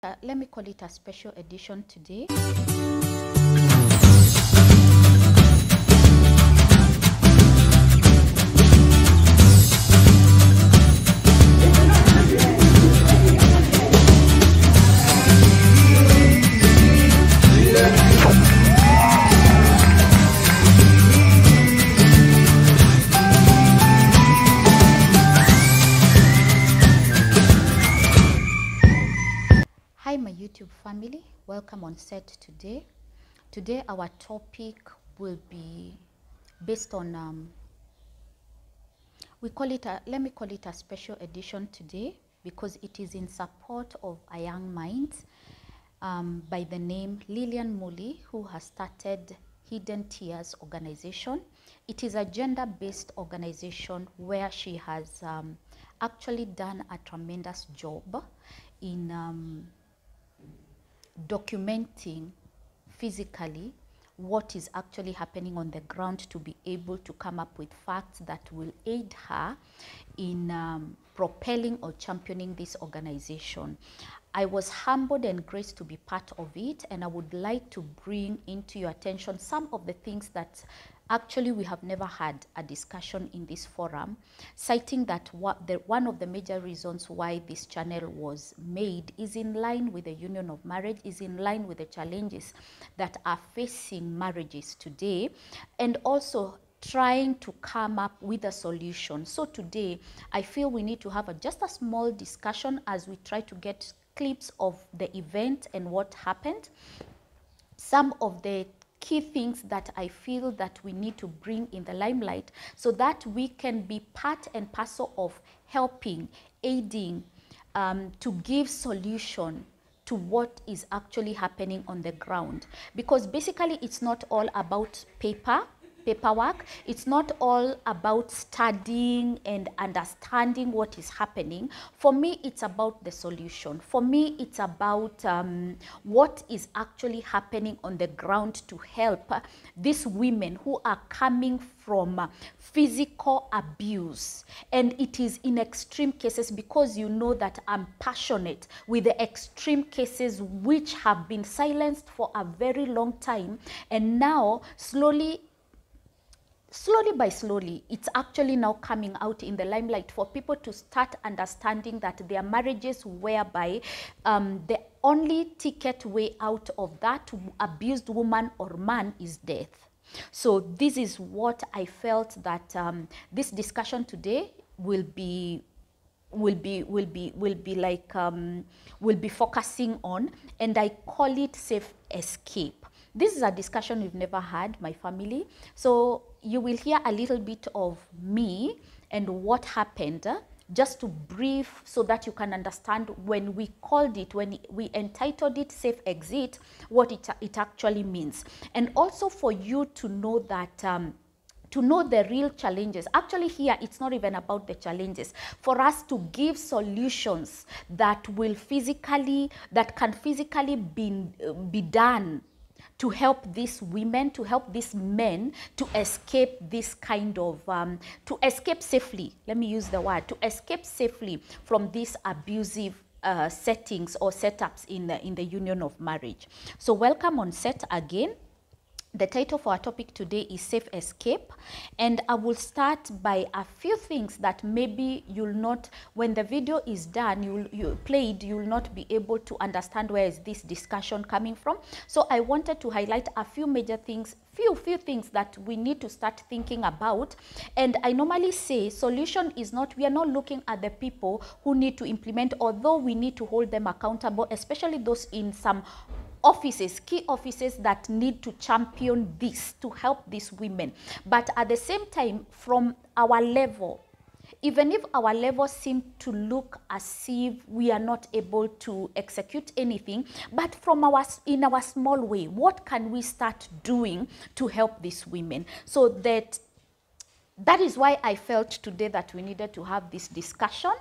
Let me call it a special edition today. Hi my YouTube family, welcome on set today. Today our topic will be based on let me call it a special edition today because it is in support of a young mind by the name Lillian Muli, who has started Hidden Tears organization. It is a gender-based organization where she has actually done a tremendous job in documenting physically what is actually happening on the ground to be able to come up with facts that will aid her in propelling or championing this organization. I was humbled and graced to be part of it, and I would like to bring into your attention some of the things that actually we have never had a discussion in this forum, citing that one of the major reasons why this channel was made is in line with the union of marriage, is in line with the challenges that are facing marriages today, and also trying to come up with a solution. So today, I feel we need to have just a small discussion as we try to get clips of the event and what happened. Some of the key things that I feel that we need to bring in the limelight so that we can be part and parcel of helping, aiding, to give solution to what is actually happening on the ground. Because basically it's not all about paperwork. It's not all about studying and understanding what is happening. For me, it's about the solution. For me, it's about what is actually happening on the ground to help these women who are coming from physical abuse. And it is in extreme cases, because you know that I'm passionate with the extreme cases which have been silenced for a very long time. And now, slowly by slowly, it's actually now coming out in the limelight for people to start understanding that there are marriages whereby the only ticket way out of that abused woman or man is death. So this is what I felt that this discussion today will be focusing on, and I call it safe escape. This is a discussion we've never had, my family. So you will hear a little bit of me and what happened, just to brief so that you can understand when we called it, when we entitled it Safe Exit, what it actually means. And also for you to know that to know the real challenges. Actually here, it's not even about the challenges. For us to give solutions that can physically be done to help these women, to help these men to escape this kind of, to escape safely, let me use the word, to escape safely from these abusive settings or setups in the union of marriage. So welcome on set again. The title for our topic today is Safe Escape, and I will start by a few things that maybe you'll not, when the video is done, you'll not be able to understand where is this discussion coming from. So I wanted to highlight a few major things, few things that we need to start thinking about. And I normally say solution is not, we are not looking at the people who need to implement, although we need to hold them accountable, especially those in some offices, key offices that need to champion this to help these women. But at the same time, from our level, even if our level seems to look as if we are not able to execute anything, but in our small way, what can we start doing to help these women? So that is why I felt today that we needed to have this discussion,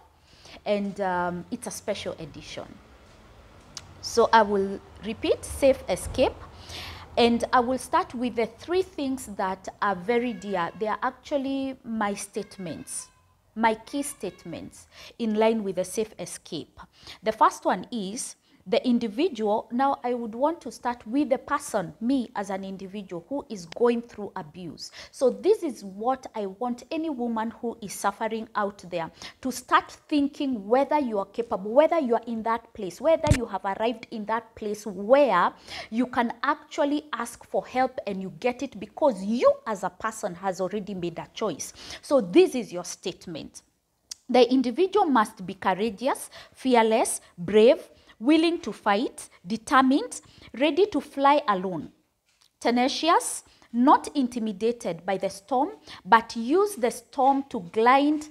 and it's a special edition. So I will repeat, Safe Escape, and I will start with the three things that are very dear. They are actually my statements, my key statements in line with the Safe Escape. The first one is the individual, now I would want to start with the person, me as an individual who is going through abuse. So this is what I want any woman who is suffering out there to start thinking, whether you are capable, whether you are in that place, whether you have arrived in that place where you can actually ask for help and you get it because you as a person has already made a choice. So this is your statement. The individual must be courageous, fearless, brave, willing to fight, determined, ready to fly alone, tenacious, not intimidated by the storm, but use the storm to glide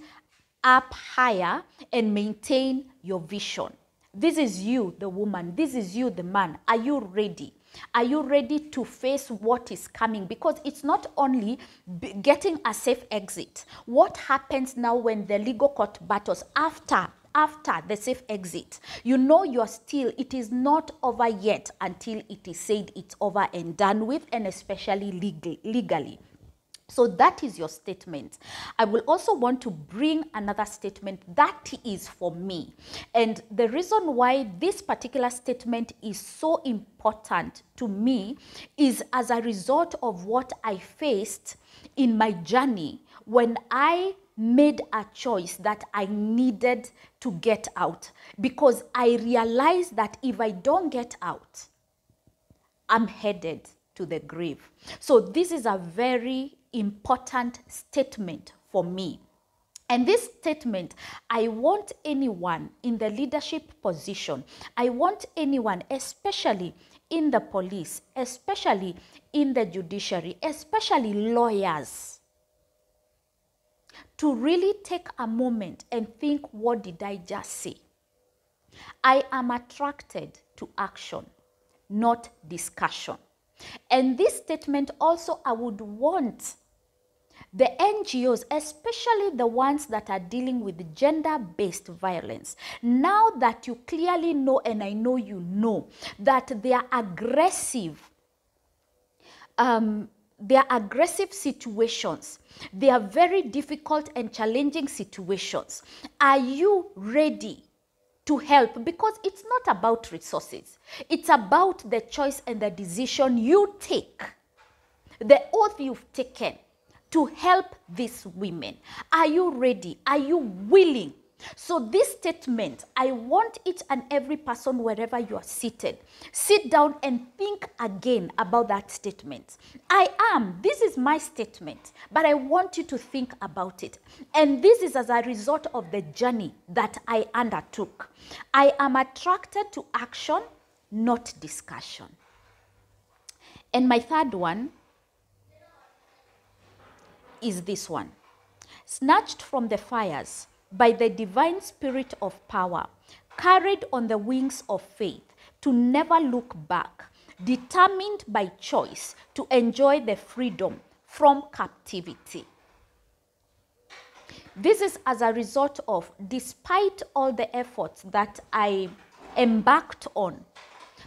up higher and maintain your vision. This is you, the woman. This is you, the man. Are you ready? Are you ready to face what is coming? Because it's not only getting a safe exit. What happens now when the legal court battles after the safe exit? You know you're still, it is not over yet until it is said it's over and done with, and especially legally. So that is your statement. I will also want to bring another statement that is for me. And the reason why this particular statement is so important to me is as a result of what I faced in my journey when I made a choice that I needed to get out. Because I realized that if I don't get out, I'm headed to the grave. So this is a very important statement for me. And this statement, I want anyone in the leadership position, I want anyone, especially in the police, especially in the judiciary, especially lawyers, to really take a moment and think, what did I just say? I am attracted to action, not discussion. And this statement also, I would want the NGOs, especially the ones that are dealing with gender-based violence, now that you clearly know, and I know you know, that they are aggressive situations. They are very difficult and challenging situations. Are you ready to help? Because it's not about resources. It's about the choice and the decision you take, the oath you've taken to help these women. Are you ready? Are you willing? So this statement, I want each and every person, wherever you are seated, sit down and think again about that statement. This is my statement, but I want you to think about it. And this is as a result of the journey that I undertook. I am attracted to action, not discussion. And my third one is this one. Snatched from the fires by the divine spirit of power, carried on the wings of faith, to never look back, determined by choice to enjoy the freedom from captivity. This is as a result of, despite all the efforts that I embarked on,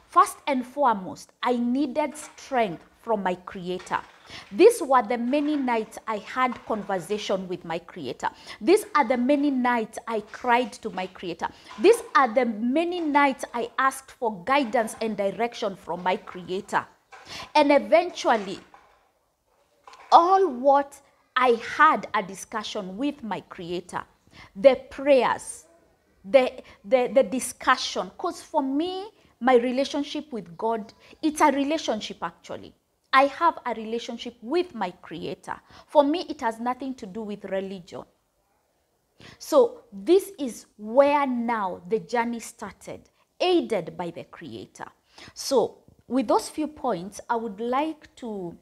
first and foremost, I needed strength from my Creator. These were the many nights I had conversation with my Creator. These are the many nights I cried to my Creator. These are the many nights I asked for guidance and direction from my Creator. And eventually, all what I had a discussion with my Creator, the prayers, the discussion, because for me, my relationship with God, it's a relationship actually. I have a relationship with my Creator. For me, it has nothing to do with religion. So this is where now the journey started, aided by the Creator. So with those few points, I would like to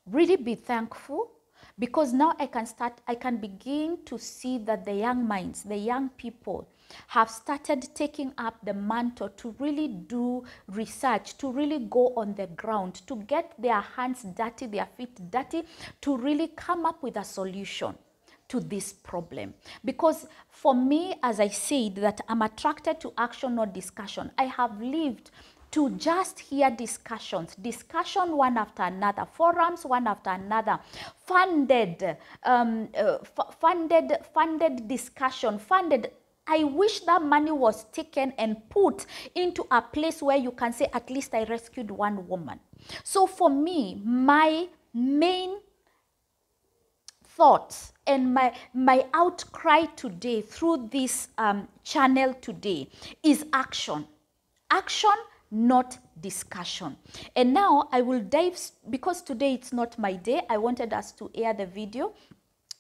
really be thankful, because now I can begin to see that the young minds, the young people have started taking up the mantle to really do research, to really go on the ground, to get their hands dirty, their feet dirty, to really come up with a solution to this problem. Because for me, as I said, that I'm attracted to action, not discussion. I have lived to just hear discussion one after another, forums one after another, funded discussion, funded I wish that money was taken and put into a place where you can say, at least I rescued one woman. So for me, my main thoughts and my outcry today through this channel today is action. Action, not discussion. And now I will dive, because today it's not my day, I wanted us to air the video.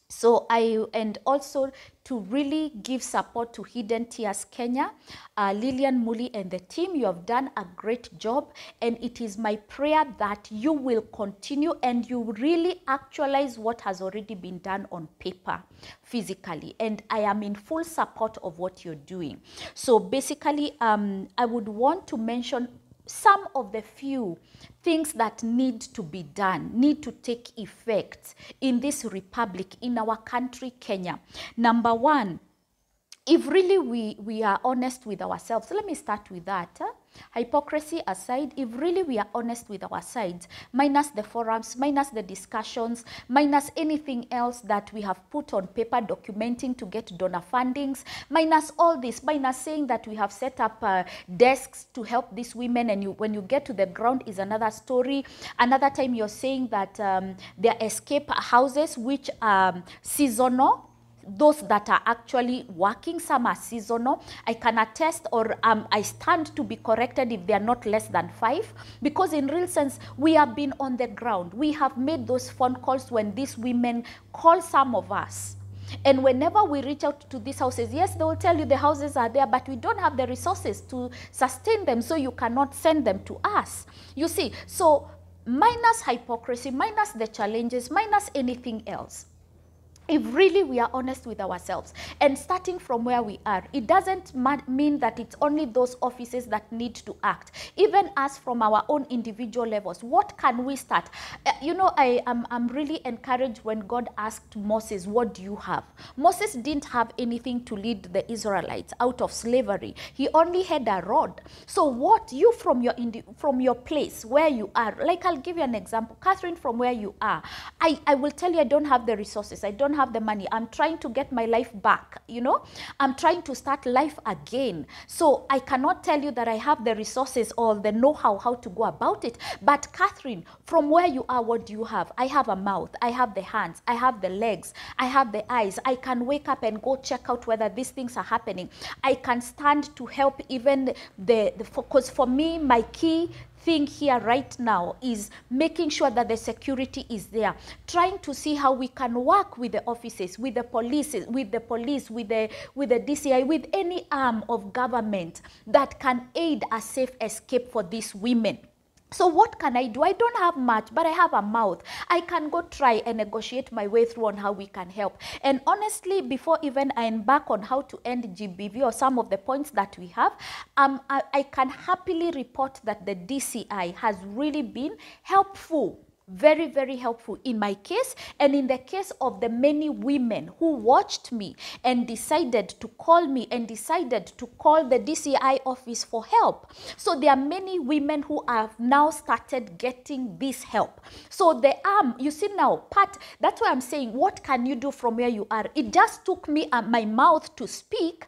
So and also to really give support to Hidden Tears Kenya, Lillian Muli and the team. You have done a great job, and it is my prayer that you will continue and you really actualize what has already been done on paper, physically. And I am in full support of what you're doing. So basically, I would want to mention some of the few things that need to be done, need to take effect in this republic, in our country, Kenya. Number one, if really we are honest with ourselves, let me start with that. Hypocrisy aside, if really we are honest with ourselves, minus the forums, minus the discussions, minus anything else that we have put on paper documenting to get donor fundings, minus all this, minus saying that we have set up desks to help these women, and when you get to the ground is another story. Another time you're saying that there are escape houses which are seasonal, those that are actually working, some are seasonal. I can attest, or I stand to be corrected if they are not less than 5, because in real sense, we have been on the ground. We have made those phone calls when these women call some of us. And whenever we reach out to these houses, yes, they will tell you the houses are there, but we don't have the resources to sustain them, so you cannot send them to us. You see, so minus hypocrisy, minus the challenges, minus anything else. If really we are honest with ourselves and starting from where we are, it doesn't mean that it's only those offices that need to act. Even us from our own individual levels, what can we start? You know, I'm really encouraged when God asked Moses, what do you have? Moses didn't have anything to lead the Israelites out of slavery. He only had a rod. So what you from your place where you are, like I'll give you an example. Catherine, from where you are, I will tell you I don't have the resources. I don't have the money. I'm trying to get my life back, you know. I'm trying to start life again. So I cannot tell you that I have the resources or the know-how how to go about it. But Catherine, from where you are, what do you have? I have a mouth. I have the hands. I have the legs. I have the eyes. I can wake up and go check out whether these things are happening. I can stand to help even because for me, my key thing here right now is making sure that the security is there, trying to see how we can work with the offices, with the police, with the DCI, with any arm of government that can aid a safe escape for these women. So what can I do? I don't have much, but I have a mouth. I can go try and negotiate my way through on how we can help. And honestly, before even I embark on how to end GBV or some of the points that we have, I can happily report that the DCI has really been helpful. Very, very helpful in my case and in the case of the many women who watched me and decided to call me and decided to call the DCI office for help. So there are many women who have now started getting this help. So the arm, you see now, that's why I'm saying, what can you do from where you are? It just took me my mouth to speak,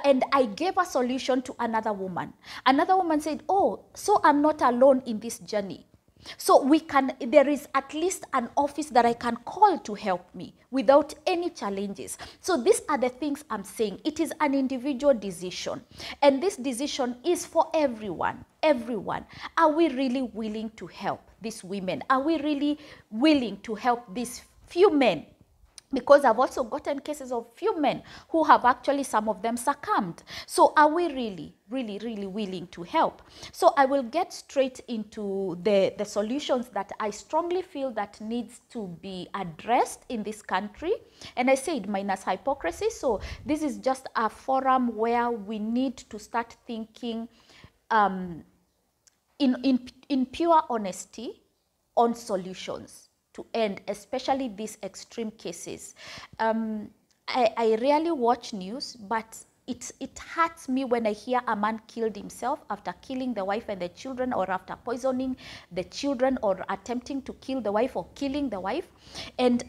and I gave a solution to another woman. Another woman said, oh, so I'm not alone in this journey. So there is at least an office that I can call to help me without any challenges. So these are the things I'm saying. It is an individual decision. And this decision is for everyone. Everyone. Are we really willing to help these women? Are we really willing to help these few men? Because I've also gotten cases of few men who have actually, some of them, succumbed. So are we really, really, really willing to help? So I will get straight into the solutions that I strongly feel that needs to be addressed in this country. And I said minus hypocrisy. So this is just a forum where we need to start thinking in pure honesty on solutions to end, especially these extreme cases. I rarely watch news, but it hurts me when I hear a man killed himself after killing the wife and the children, or after poisoning the children, or attempting to kill the wife or killing the wife. And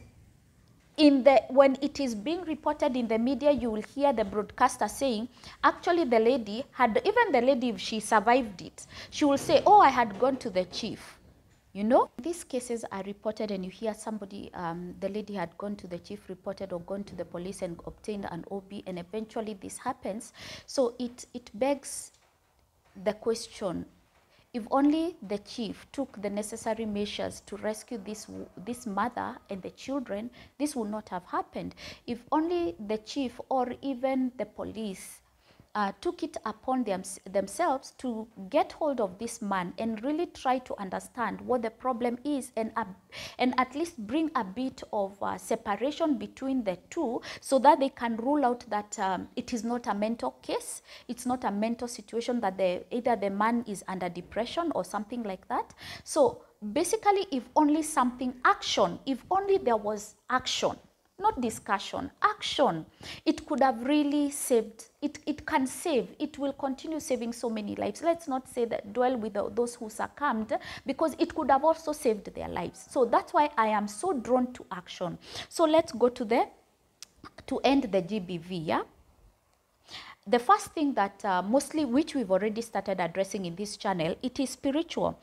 when it is being reported in the media, you will hear the broadcaster saying, actually the lady had, even the lady, if she survived it, she will say, oh, I had gone to the chief. You know, these cases are reported and you hear somebody, the lady had gone to the chief, reported, or gone to the police and obtained an OB, and eventually this happens. So it begs the question, if only the chief took the necessary measures to rescue this mother and the children, this would not have happened. If only the chief or even the police took it upon themselves to get hold of this man and really try to understand what the problem is, and at least bring a bit of separation between the two, so that they can rule out that it is not a mental case, it's not a mental situation, that either the man is under depression or something like that. So basically, if only if only there was action, not discussion, action, it could have really saved, it can save, it will continue saving so many lives. Let's not say that dwell with those who succumbed, because it could have also saved their lives. So that's why I am so drawn to action. So let's go to end the GBV, yeah? The first thing that mostly, which we've already started addressing in this channel, it is spiritual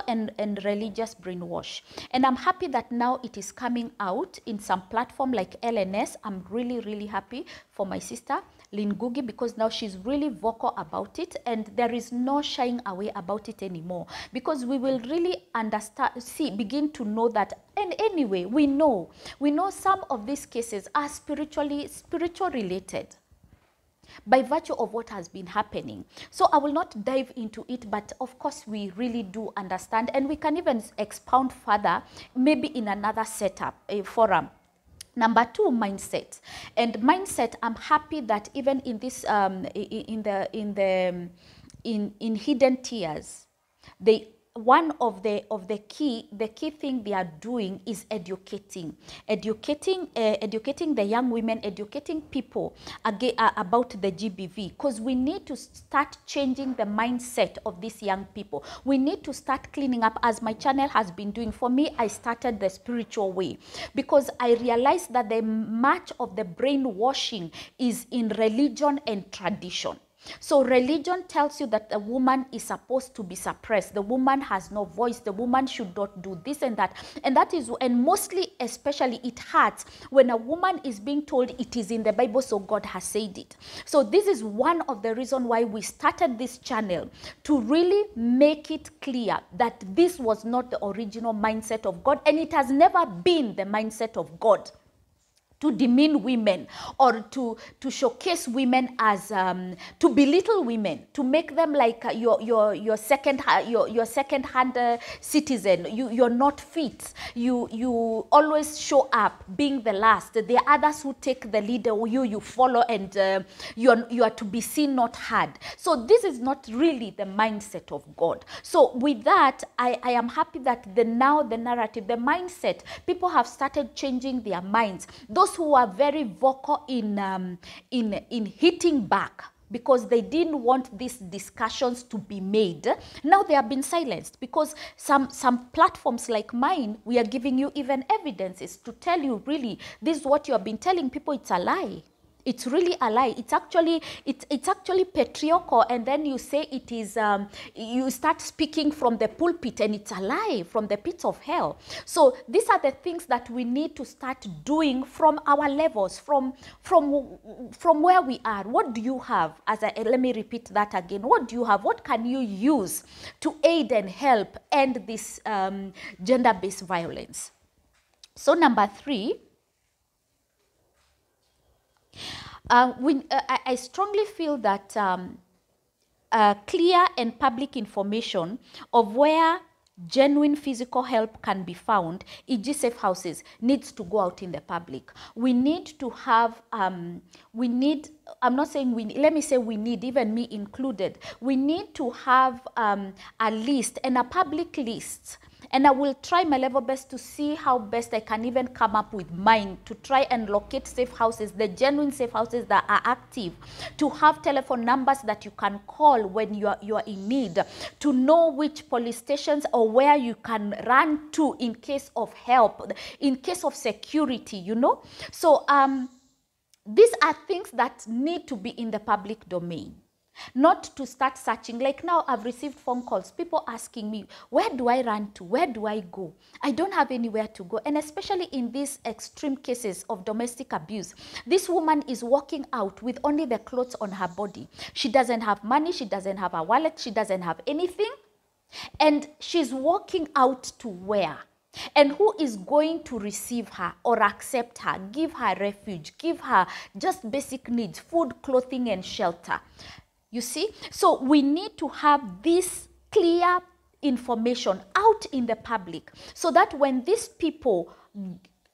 and religious brainwash. And I'm happy that now it is coming out in some platform like LNS. I'm really, really happy for my sister, Lynn Gugi, because now she's really vocal about it, and there is no shying away about it anymore, because we will really understand, begin to know that. And anyway, we know some of these cases are spiritual related, by virtue of what has been happening. So I will not dive into it, but of course we really do understand, and we can even expound further, maybe in another setup, a forum. Number 2, mindset. And mindset, I'm happy that even in this in Hidden Tears, one of the key thing they are doing is educating the young women, educating people about the GBV, because we need to start changing the mindset of these young people. We need to start cleaning up, as my channel has been doing. For me, I started the spiritual way, because I realized that the much of the brainwashing is in religion and tradition. So religion tells you that a woman is supposed to be suppressed. The woman has no voice. The woman should not do this and that. And mostly, especially, it hurts when a woman is being told it is in the Bible, so God has said it. So this is one of the reasons why we started this channel, to really make it clear that this was not the original mindset of God, and it has never been the mindset of God to demean women, or to showcase women as to belittle women, to make them like your second hand citizen. You're not fit. You always show up being the last. There are others who take the lead, you follow, and you are to be seen, not heard. So this is not really the mindset of God. So with that, I am happy that the narrative, the mindset, people have started changing their minds. Those who are very vocal in hitting back, because they didn't want these discussions to be made, now they have been silenced, because some platforms like mine, we are giving you even evidences to tell you, really, this is what you have been telling people, it's a lie. It's really a lie. It's actually patriarchal, and then you say it is, you start speaking from the pulpit, and it's a lie from the pits of hell. So these are the things that we need to start doing from our levels, from where we are. What do you have? Let me repeat that again. What do you have? What can you use to aid and help end this gender-based violence? So number 3, I strongly feel that clear and public information of where genuine physical help can be found, e.g. safe houses, needs to go out in the public. We need to have, I'm not saying let me say we need, even me included, we need to have a list, and a public list, And I will try my level best to see how best I can even come up with mine to try and locate safe houses, the genuine safe houses that are active, to have telephone numbers that you can call when you are in need, to know which police stations or where you can run to in case of help, in case of security, you know. So these are things that need to be in the public domain. Not to start searching. Like now I've received phone calls, people asking me, where do I run to? Where do I go? I don't have anywhere to go. And especially in these extreme cases of domestic abuse, this woman is walking out with only the clothes on her body. She doesn't have money. She doesn't have a wallet. She doesn't have anything. And she's walking out to where? And who is going to receive her or accept her, give her refuge, give her just basic needs, food, clothing, and shelter? You see? So we need to have this clear information out in the public so that when these people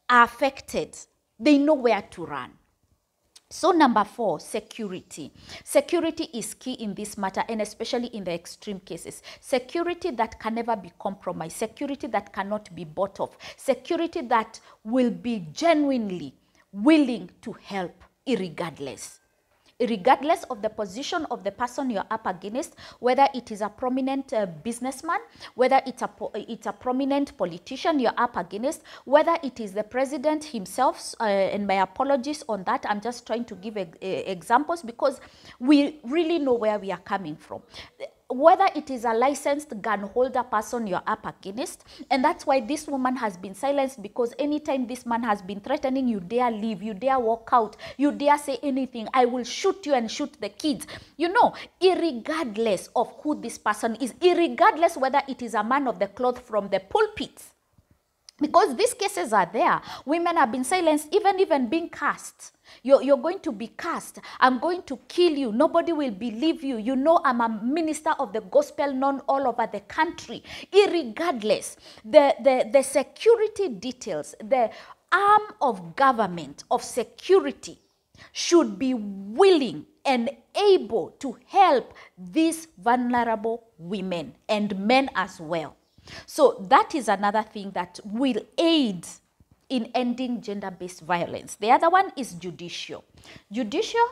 are affected, they know where to run. So number 4, security. Security is key in this matter, and especially in the extreme cases. Security that can never be compromised. Security that cannot be bought off. Security that will be genuinely willing to help irregardless. Regardless of the position of the person you're up against, whether it is a prominent businessman, whether it's a prominent politician you're up against, whether it is the president himself, and my apologies on that, I'm just trying to give examples because we really know where we are coming from. Whether it is a licensed gun holder person you're up against, and that's why this woman has been silenced, because anytime this man has been threatening, you dare leave, you dare walk out, you dare say anything, I will shoot you and shoot the kids. You know, irregardless of who this person is, irregardless whether it is a man of the cloth from the pulpits, because these cases are there. Women have been silenced, even being cast. You're going to be cast. I'm going to kill you. Nobody will believe you. You know, I'm a minister of the gospel known all over the country. Irregardless, the security details, the arm of government of security should be willing and able to help these vulnerable women and men as well. So that is another thing that will aid in ending gender-based violence. The other one is judicial. Judicial,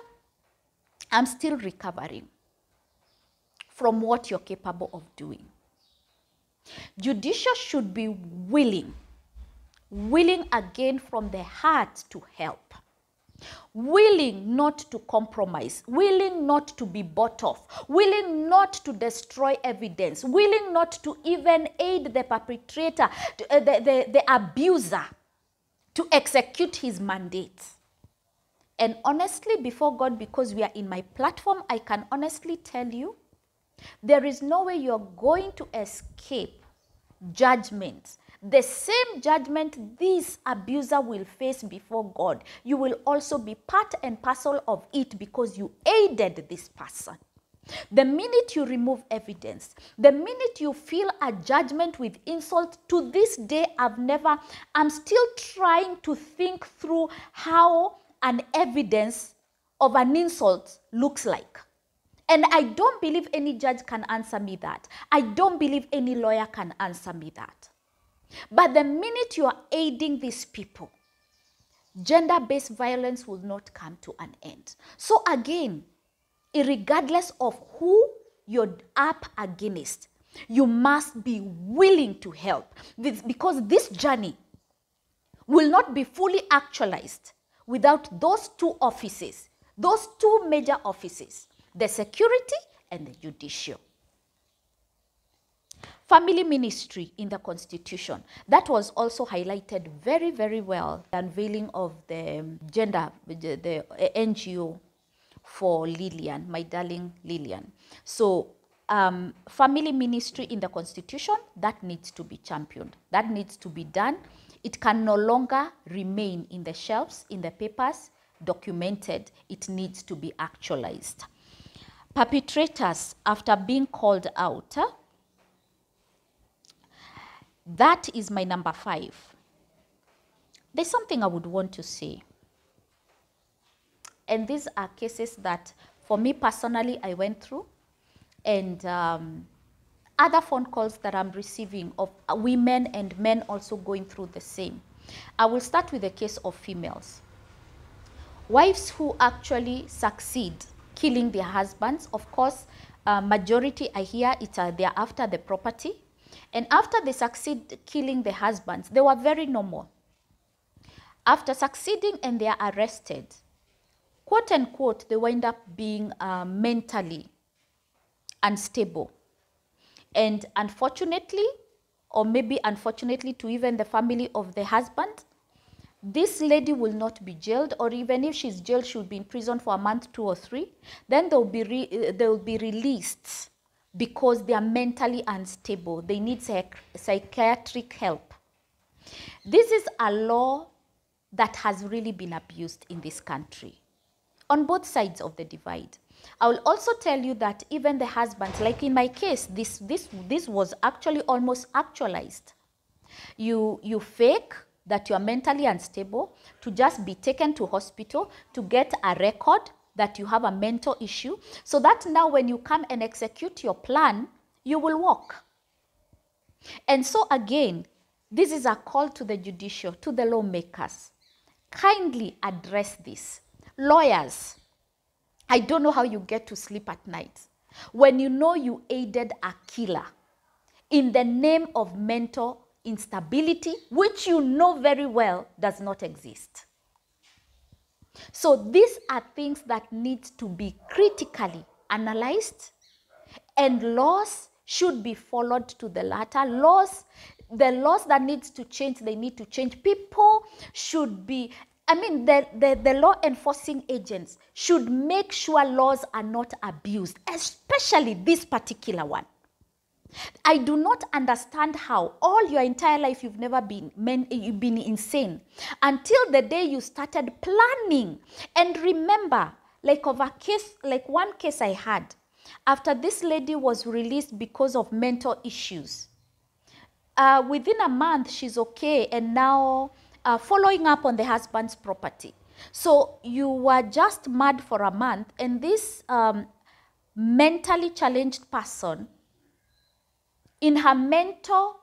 I'm still recovering from what you're capable of doing. Judicial should be willing again from the heart to help. Willing not to compromise, willing not to be bought off, willing not to destroy evidence, willing not to even aid the perpetrator, the abuser, to execute his mandate. And honestly, before God, because we are in my platform, I can honestly tell you, there is no way you're going to escape judgment. The same judgment this abuser will face before God, you will also be part and parcel of it because you aided this person. The minute you remove evidence, the minute you feel a judgment with insult, to this day I'm still trying to think through how an evidence of an insult looks like. And I don't believe any judge can answer me that. I don't believe any lawyer can answer me that. But the minute you are aiding these people, gender-based violence will not come to an end. So again, regardless of who you're up against, you must be willing to help, because this journey will not be fully actualized without those two offices, those two major offices, the security and the judicial. Family ministry in the Constitution. That was also highlighted very, very well. The unveiling of the NGO for Lillian, my darling Lillian. So family ministry in the Constitution, that needs to be championed. That needs to be done. It can no longer remain in the shelves, in the papers, documented. It needs to be actualized. Perpetrators, after being called out, that is my number 5. There's something I would want to say. And these are cases that, for me personally, I went through. And other phone calls that I'm receiving of women and men also going through the same. I will start with the case of females. Wives who actually succeed killing their husbands, of course, majority I hear they're after the property. And after they succeed killing the husbands, they were very normal. After succeeding and they are arrested, quote unquote, they wind up being mentally unstable. And unfortunately, or maybe unfortunately to even the family of the husband, this lady will not be jailed, or even if she's jailed, she'll be in prison for a month, 2 or 3. Then they'll be released because they are mentally unstable. They need psychiatric help. This is a law that has really been abused in this country on both sides of the divide. I will also tell you that even the husbands, like in my case, this was actually almost actualized. You fake that you are mentally unstable to just be taken to hospital to get a record that you have a mental issue, so that now when you come and execute your plan, you will walk. And so again, this is a call to the judicial, to the lawmakers. Kindly address this. Lawyers, I don't know how you get to sleep at night when you know you aided a killer in the name of mental instability, which you know very well does not exist. So these are things that need to be critically analyzed, and laws should be followed to the latter. The laws that needs to change, they need to change. People should be, the law enforcing agents should make sure laws are not abused, especially this particular one. I do not understand how all your entire life you've been insane until the day you started planning. And remember, like one case I had, after this lady was released because of mental issues, within a month she's okay, and now following up on the husband's property. So you were just mad for a month, and this mentally challenged person, in her mental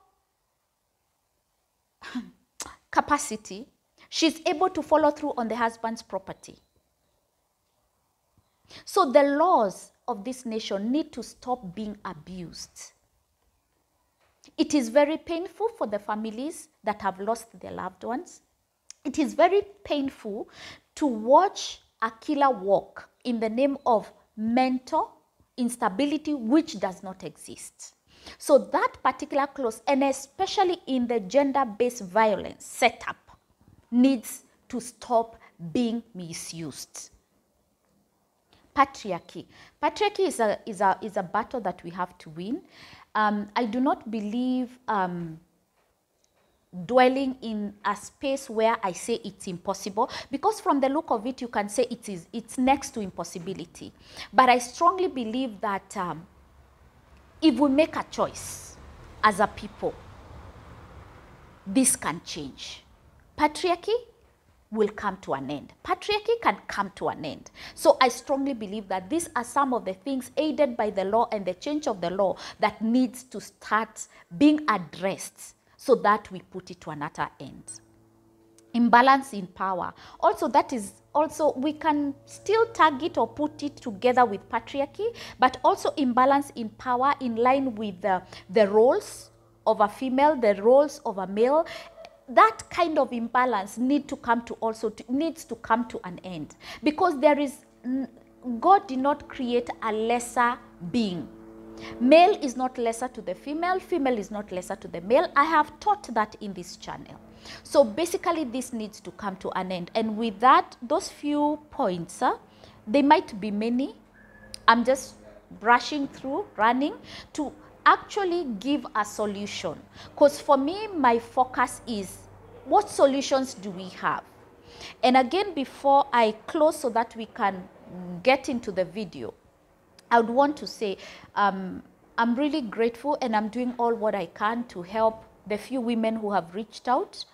capacity, she's able to follow through on the husband's property. So the laws of this nation need to stop being abused. It is very painful for the families that have lost their loved ones. It is very painful to watch a killer walk in the name of mental instability, which does not exist. So that particular clause, and especially in the gender-based violence setup, needs to stop being misused. Patriarchy. Patriarchy is a battle that we have to win. I do not believe dwelling in a space where I say it's impossible, because from the look of it, you can say it's next to impossibility. But I strongly believe that if we make a choice as a people, this can change. Patriarchy will come to an end. Patriarchy can come to an end. So I strongly believe that these are some of the things aided by the law and the change of the law that needs to start being addressed so that we put it to another end. Imbalance in power. Also, we can still tag it or put it together with patriarchy, but also imbalance in power in line with the roles of a female, the roles of a male. That kind of imbalance needs to come to an end, because God did not create a lesser being. Male is not lesser to the female, female is not lesser to the male. I have taught that in this channel. So basically this needs to come to an end. And with that, those few points, they might be many. I'm just brushing through, running to actually give a solution. Because for me, my focus is what solutions do we have? And again, before I close so that we can get into the video, I would want to say I'm really grateful, and I'm doing all what I can to help the few women who have reached out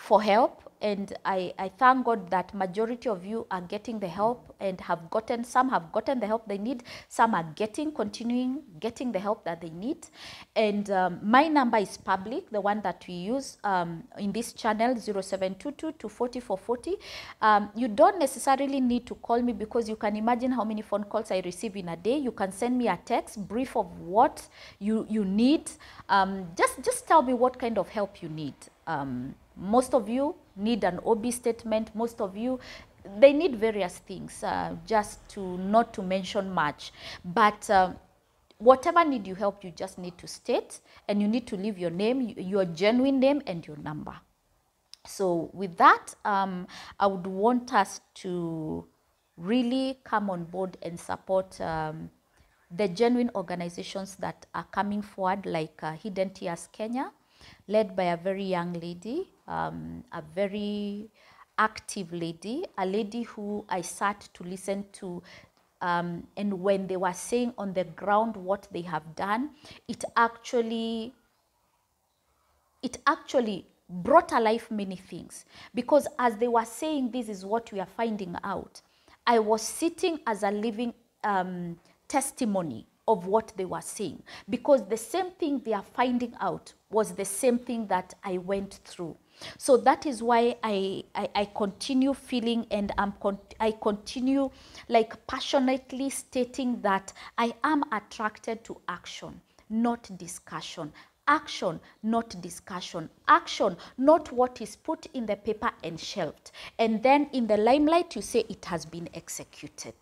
for help, and I thank God that majority of you are getting the help and have gotten, some have gotten the help they need, some are continuing getting the help that they need. And my number is public, the one that we use in this channel, 0722 240 440. You don't necessarily need to call me, because you can imagine how many phone calls I receive in a day. You can send me a text, brief of what you need. Just tell me what kind of help you need. Most of you need an OB statement. Most of you, they need various things, just to not to mention much. But whatever need you help, you just need to state, and you need to leave your name, your genuine name, and your number. So with that, I would want us to really come on board and support the genuine organizations that are coming forward, like Hidden Tears Kenya, led by a very young lady, a very active lady, a lady who I sat to listen to, and when they were saying on the ground what they have done, it actually brought alive many things. Because as they were saying, this is what we are finding out, I was sitting as a living testimony of what they were saying, because the same thing they are finding out was the same thing that I went through. So that is why I continue feeling, and I continue like passionately stating that I am attracted to action, not discussion. Action, not discussion. Action, not what is put in the paper and shelved. And then in the limelight, you say it has been executed.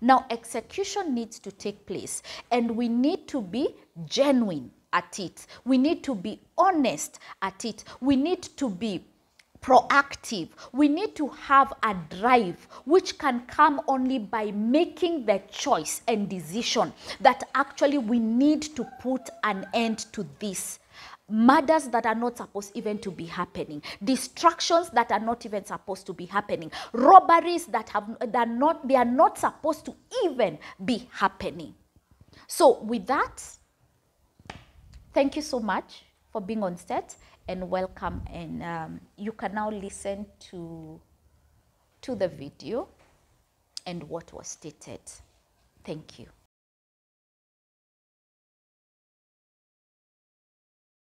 Now, execution needs to take place, and we need to be genuine at it. We need to be honest at it. We need to be proactive. We need to have a drive, which can come only by making the choice and decision that actually we need to put an end to this. Murders that are not supposed even to be happening, distractions that are not even supposed to be happening, robberies that they are not supposed to even be happening. So with that, thank you so much for being on set, and welcome. And you can now listen to the video and what was stated. Thank you.